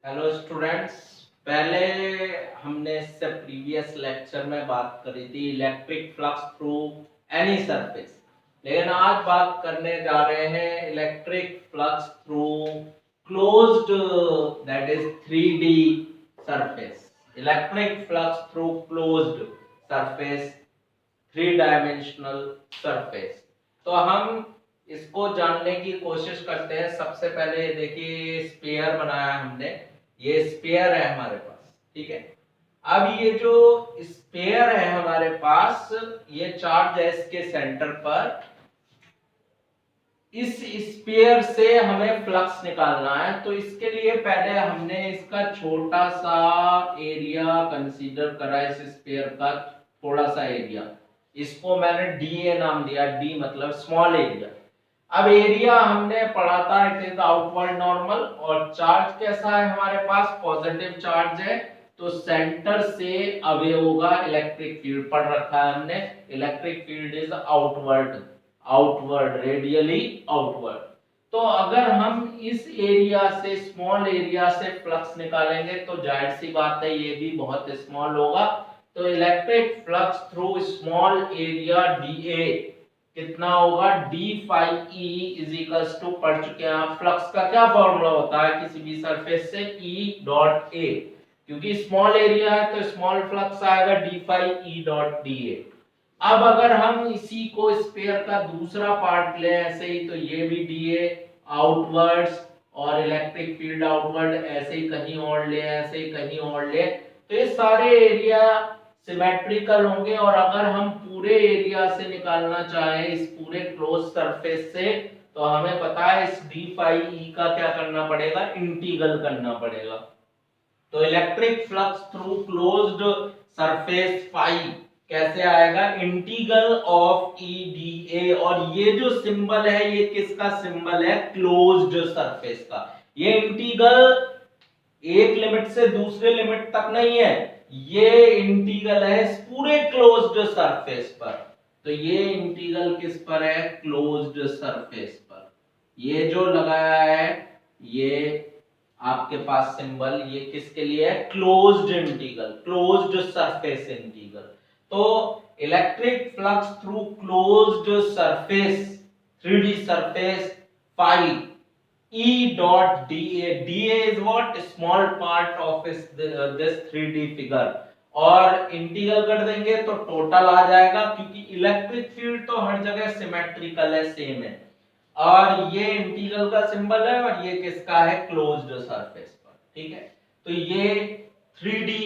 Hello students. पहले हमने इससे प्रीवियस लेक्चर में बात करी थी electric flux through any surface, लेकिन आज बात करने जा रहे हैं electric flux through closed, that is 3D surface. Electric flux through closed surface, 3 dimensional surface. तो हम इसको जानने की कोशिश करते हैं। सबसे पहले देखिए स्फीयर बनाया हमने, ये स्फीयर है हमारे पास, ठीक है। अब ये जो स्फीयर है हमारे पास, ये चार्ज है इसके सेंटर पर। इस स्फीयर से हमें फ्लक्स निकालना है, तो इसके लिए पहले हमने इसका छोटा सा एरिया कंसीडर करा, इस स्फीयर का थोड़ा सा एरिया। इसको मैंने डीए नाम दिया, डी मतलब स्मॉल एरिया। अब एरिया हमने पढ़ा था, इट इज आउटवर्ड नॉर्मल, और चार्ज कैसा है हमारे पास, पॉजिटिव चार्ज है, तो सेंटर से अवे होगा इलेक्ट्रिक फील्ड। पढ़ रखा है हमने, electric field is outward, outward, radially outward. तो अगर हम इस एरिया से, स्मॉल एरिया से फ्लक्स निकालेंगे तो जाहिर सी बात है ये भी बहुत स्मॉल होगा। तो electric flux through small area DA कितना होगा, D phi E is equals to, पढ़ चुके हैं आप, फ्लक्स का क्या फॉर्मूला होता है किसी भी सरफेस से, ई डॉट ए। क्योंकि स्मॉल एरिया है तो स्मॉल फ्लक्स आएगा d phi E dot D A. अब अगर हम इसी को स्फीयर का दूसरा पार्ट ले ऐसे ही, तो ये भी डीए आउटवर्ड्स और इलेक्ट्रिक फील्ड आउटवर्ड, ऐसे ही कहीं और ले, ऐसे ही कहीं और ले, तो ये सारे एरिया सिमेट्रिकल होंगे। और अगर हम पूरे एरिया से निकालना चाहें, इस पूरे क्लोज सरफेस से, तो हमें पता है इस डी फाई ई का क्या करना पड़ेगा, इंटीग्रल करना पड़ेगा। तो electric flux through closed surface phi कैसे आएगा, integral of E d A. और ये जो सिंबल है ये किसका सिंबल है, क्लोज्ड सरफेस का। ये इंटीग्रल एक लिमिट से दूसरे लिमिट तक नहीं है, ये इंटीग्रल है इस पूरे क्लोज्ड सरफेस पर। तो ये इंटीग्रल किस पर है, क्लोज्ड सरफेस पर। ये जो लगाया है ये आपके पास सिंबल, ये किसके लिए है, closed integral, closed surface integral. तो electric flux through closed surface, 3D surface phi E dot dA, dA is what, small part of this 3D figure, और इंटीग्रल कर देंगे तो टोटल आ जाएगा, क्योंकि इलेक्ट्रिक फील्ड तो हर जगह सिमेट्रिकल है, सेम है। और ये इंटीग्रल का सिंबल है और ये किसका है, क्लोज्ड सरफेस पर, ठीक है। तो ये 3D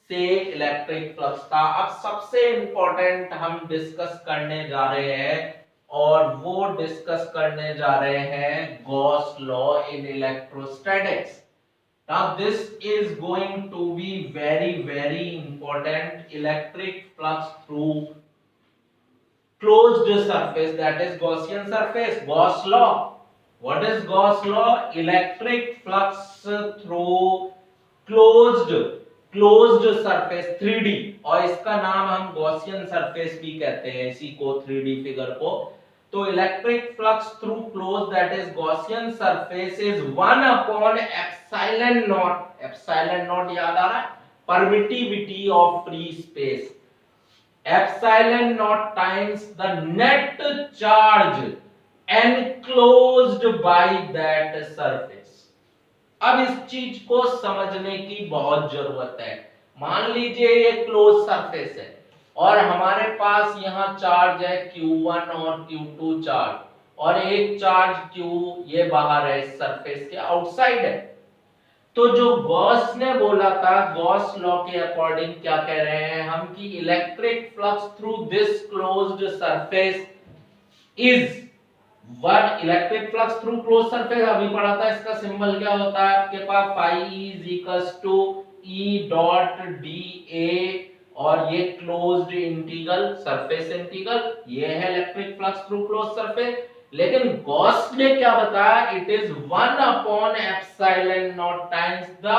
से इलेक्ट्रिक फ्लक्स था। अब सबसे इंपॉर्टेंट हम डिस्कस करने जा रहे हैं, और वो डिस्कस करने जा रहे हैं Gauss law in electrostatics. Now this is going to be very important, electric flux through closed surface, that is Gaussian surface, Gauss law. What is Gauss law? Electric flux through closed surface 3D, और इसका नाम हम Gaussian surface भी कहते हैं इसी को, 3D figure को। तो electric flux through close, that is Gaussian surface, is 1 upon epsilon not. Epsilon not याद आ रहा है, permittivity of free space, epsilon naught times the net charge enclosed by that surface. अब इस चीज को समझने की बहुत जरूरत है। मान लीजिए ये क्लोज सरफेस है और हमारे पास यहाँ चार्ज है Q1 और Q2 चार्ज, और एक चार्ज Q ये बाहर है, इस सरफेस के आउटसाइड है। तो जो गॉस ने बोला था, गॉस लॉ के अकॉर्डिंग क्या कह रहे हैं हम, कि electric flux through this closed surface is 1, electric flux through close surface अभी पढ़ा था, इसका सिंबल क्या होता है आपके पास, phi is equals to E dot D A, और ये क्लोज्ड इंटीग्रल, सरफेस इंटीग्रल, ये है electric flux through close surface. लेकिन गॉस ने क्या बताया, it is 1 upon epsilon naught times the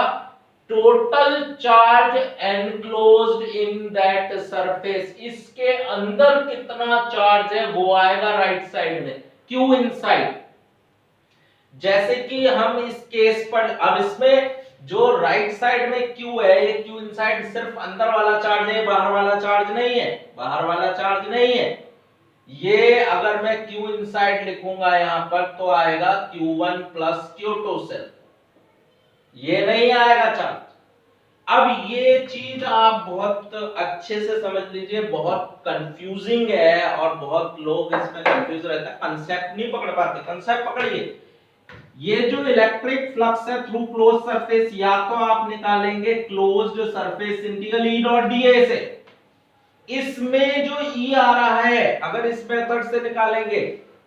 total charge enclosed in that surface. इसके अंदर कितना चार्ज है वो आएगा राइट साइड में, Q इनसाइड। जैसे कि हम इस केस पर, अब इसमें जो राइट साइड में Q है, ये Q इनसाइड सिर्फ अंदर वाला चार्ज है, बाहर वाला चार्ज नहीं है, बाहर वाला चार्ज नहीं है। ये अगर मैं Q इनसाइड लिखूंगा यहां पर तो आएगा Q1 प्लस Q2 सेल, ये नहीं आएगा चार्ज। अब ये चीज आप बहुत अच्छे से समझ लीजिए, बहुत कंफ्यूजिंग है और बहुत लोग इसमें कंफ्यूज रहते हैं, कंसेप्ट नहीं पकड़ पाते। कंसेप्ट पकड़िए, ये जो इलेक्ट्रिक फ्लक्स है थ्रू क्लोज सरफेस, या तो आप निकालेंगे closed surface integral E dot DA से, इसमें जो ई आ रहा है अगर इस मेथड से निकालेंगे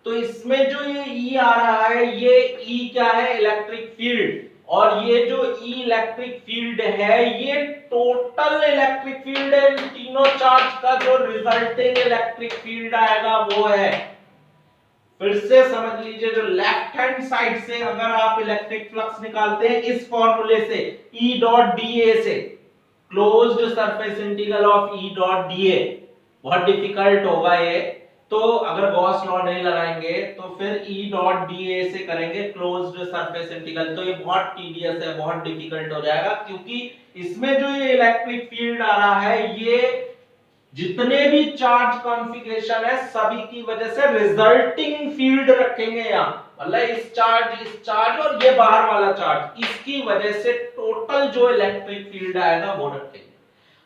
तो इसमें जो ये ई आ रहा है, ये ई क्या है, इलेक्ट्रिक फील्ड, और ये जो ई इलेक्ट्रिक फील्ड है ये टोटल इलेक्ट्रिक फील्ड है। इन तीनों चार्ज का जो रिजल्टिंग इलेक्ट्रिक फील्ड आएगा वो है, फिर से समझ लीजिए, जो लेफ्ट हैंड साइड से अगर आप इलेक्ट्रिक फ्लक्स निकालते हैं इस फॉर्मूले से E डॉट डीए से, closed surface integral of E dot DA, बहुत डिफिकल्ट होगा ये, तो अगर गॉस लॉ नहीं लगाएंगे तो फिर E डॉट डीए से करेंगे क्लोज्ड सरफेस इंटीग्रल, तो ये बहुत टीडियस है, बहुत डिफिकल्ट हो जाएगा, क्योंकि इसमें जो ये इलेक्ट्रिक फील्ड आ रहा है ये जितने भी चार्ज कॉन्फ़िगरेशन है सभी की वजह से रिजल्टिंग फील्ड रखेंगे यहां, मतलब इस चार्ज और ये बाहर वाला चार्ज, इसकी वजह से टोटल जो इलेक्ट्रिक फील्ड आएगा वो रखेंगे।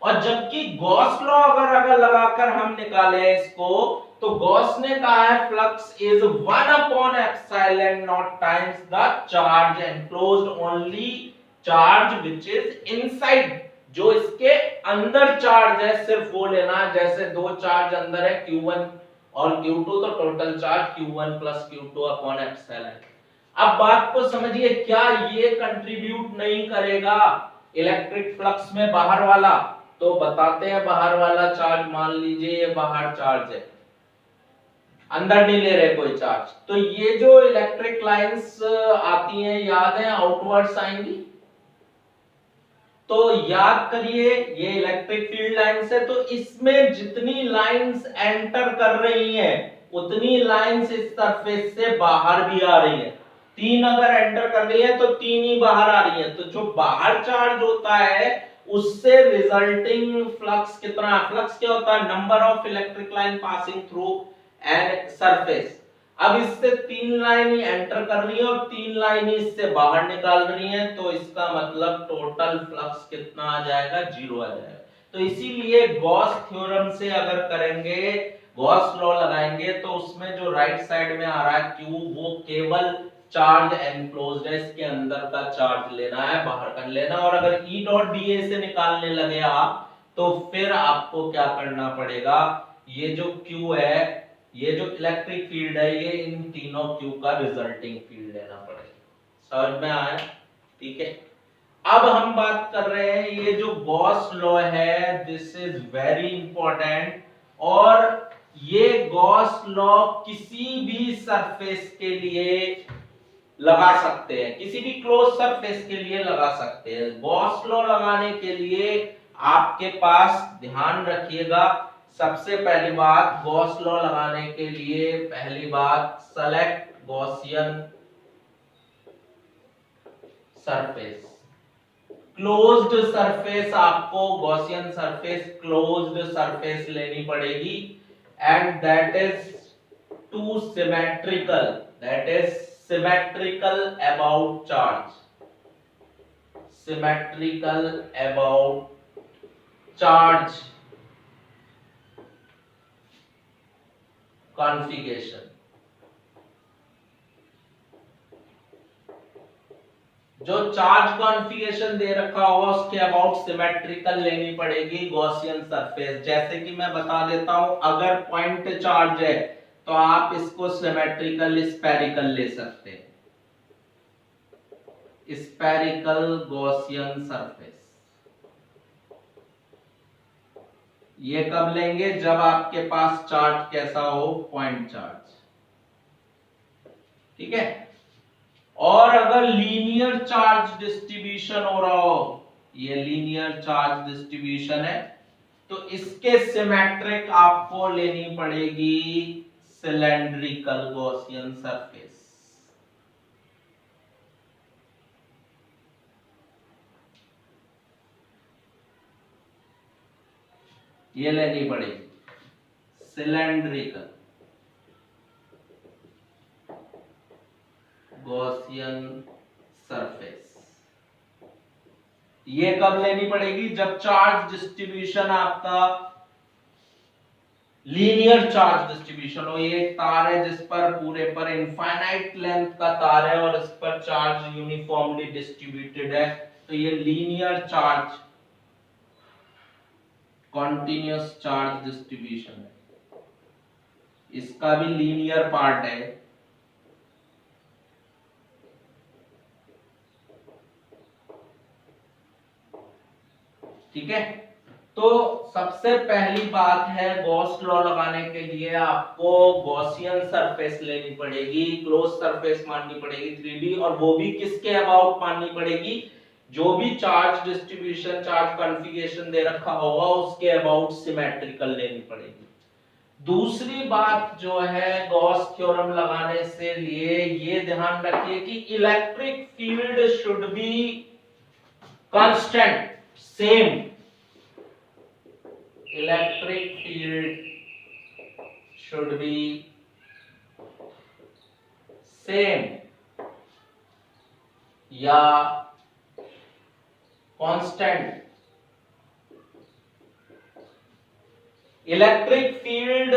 और जबकि गॉस लॉ अगर लगाकर हम निकालें इसको, तो गॉस ने कहा है flux is 1 upon epsilon naught times the charge enclosed, only charge which is inside, जो इसके अंदर चार्ज है सिर्फ वो लेना है। जैसे दो चार्ज अंदर है Q1 और Q2, तो total charge Q1 plus Q2 upon epsilon. अब बात को समझिए, क्या ये कंट्रीब्यूट नहीं करेगा इलेक्ट्रिक फ्लक्स में बाहर वाला? तो बताते हैं बाहर वाला चार्ज, मान लीजिए ये बाहर चार्ज है, अंदर नहीं ले रहे कोई चार्ज, तो ये जो इलेक्ट्रिक लाइंस आती हैं याद है आउटवर्ड्स आएंगी, तो याद करिए ये इलेक्ट्रिक फील्ड लाइंस है, तो इसमें जितनी लाइंस एंटर कर रही हैं उतनी लाइंस इस सरफेस से बाहर भी आ रही है। 3 अगर एंटर कर रही है तो 3 ही बाहर आ रही है, तो जो बाहर चार्ज होता है उससे रिजल्टिंग फ्लक्स कितना, फ्लक्स क्या होता है, number of electric line passing through an surface. अब इससे 3 लाइन ही एंटर कर रही है और 3 लाइन ही इससे बाहर निकाल रही है, तो इसका मतलब टोटल फ्लक्स कितना आ जाएगा, 0 आ जाएगा। तो इसीलिए गॉस थ्योरम से अगर करेंगे, गॉस लॉ लगाएंगे, तो उसमें जो राइट साइड में आ रहा है Q, वो केवल चार्ज एनक्लोज्ड है, इसके अंदर का चार्ज लेना है, बाहर का लेना। और अगर E डॉट डीए से निकालने लगे आप, तो फिर आपको क्या करना पड़ेगा, ये जो Q है, ये जो इलेक्ट्रिक फील्ड है, ये इन तीनों Q का रिजल्टिंग फील्ड लेना पड़ेगा। समझ में आया? ठीक है। अब हम बात कर रहे हैं, ये जो गॉस लॉ है दिस इज वेरी इंपॉर्टेंट, और ये गॉस लॉ किसी भी सरफेस के लिए लगा सकते हैं, किसी भी क्लोज सरफेस के लिए लगा सकते हैं। गॉस लॉ लगाने के लिए आपके पास, ध्यान रखिएगा, सबसे पहली बात, गॉस लॉ लगाने के लिए पहली बात, select Gaussian surface. Closed surface, आपको गॉसियन सरफेस, क्लोज्ड सरफेस लेनी पड़ेगी, and that is two symmetrical, that is symmetrical about charge, symmetrical about charge configuration. जो चार्ज कॉन्फ़िगरेशन दे रखा हो उसके अबाउट सिमेट्रिकल लेनी पड़ेगी गॉसियन सरफेस। जैसे कि मैं बता देता हूं, अगर पॉइंट चार्ज है तो आप इसको सिमेट्रिकल स्फेरिकल ले सकते हैं, स्फेरिकल गॉसियन सरफेस। ये कब लेंगे, जब आपके पास चार्ज कैसा हो, पॉइंट चार्ज। ठीक है। और अगर लीनियर चार्ज डिस्ट्रीब्यूशन हो रहा हो, ये लीनियर चार्ज डिस्ट्रीब्यूशन है, तो इसके सिमेट्रिक आपको लेनी पड़ेगी सिलेंड्रिकल गॉसियन सरफेस। ये लेनी पड़ेगी, सिलेंड्रिकल गॉसियन सरफेस। ये कब लेनी पड़ेगी? जब चार्ज डिस्ट्रीब्यूशन आपका लीनियर चार्ज डिस्ट्रीब्यूशन हो। ये एक तार है जिस पर पूरे पर इनफाइनाइट लेंथ का तार है और इस पर चार्ज यूनिफॉर्मली डिस्ट्रीब्यूटेड है, तो ये linear charge continuous charge distribution है। इसका भी लीनियर पार्ट है, ठीक है। तो सबसे पहली बात है, गॉस लॉ लगाने के लिए आपको गॉसियन सरफेस लेनी पड़ेगी, क्लोज सरफेस माननी पड़ेगी 3D, और वो भी किसके अबाउट माननी पड़ेगी? जो भी चार्ज डिस्ट्रीब्यूशन, चार्ज कॉन्फ़िगरेशन दे रखा होगा उसके अबाउट सिमेट्रिकल लेनी पड़ेगी। दूसरी बात जो है, गॉस थ्योरम लगाने से लिए ये ध्यान रखिए कि electric field should be constant, same. Electric field should be same या कांस्टेंट। इलेक्ट्रिक फील्ड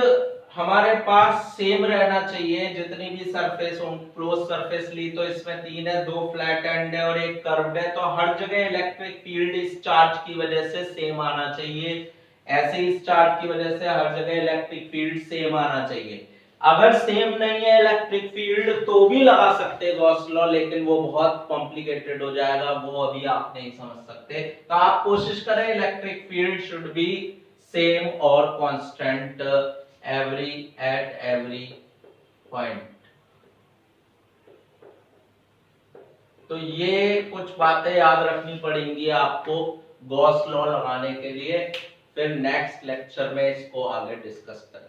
हमारे पास सेम रहना चाहिए, जितनी भी सरफेस हो। क्लोज सरफेस ली तो इसमें 3 है, 2 फ्लैट एंड है और 1 कर्व्ड है, तो हर जगह इलेक्ट्रिक फील्ड इस चार्ज की वजह से सेम आना चाहिए। ऐसे इस चार्ज की वजह से हर जगह इलेक्ट्रिक फील्ड सेम आना चाहिए। अगर सेम नहीं है इलेक्ट्रिक फील्ड तो भी लगा सकते गॉस लॉ, लेकिन वो बहुत कॉम्प्लिकेटेड हो जाएगा, वो अभी आप नहीं समझ सकते। तो आप कोशिश करें electric field should be same और कांस्टेंट एट एवरी पॉइंट। तो ये कुछ बातें याद रखनी पड़ेंगी आपको गॉस लॉ लगाने के लिए। फिर नेक्स्ट लेक्चर में इसको आगे डिस्कस करेंगे।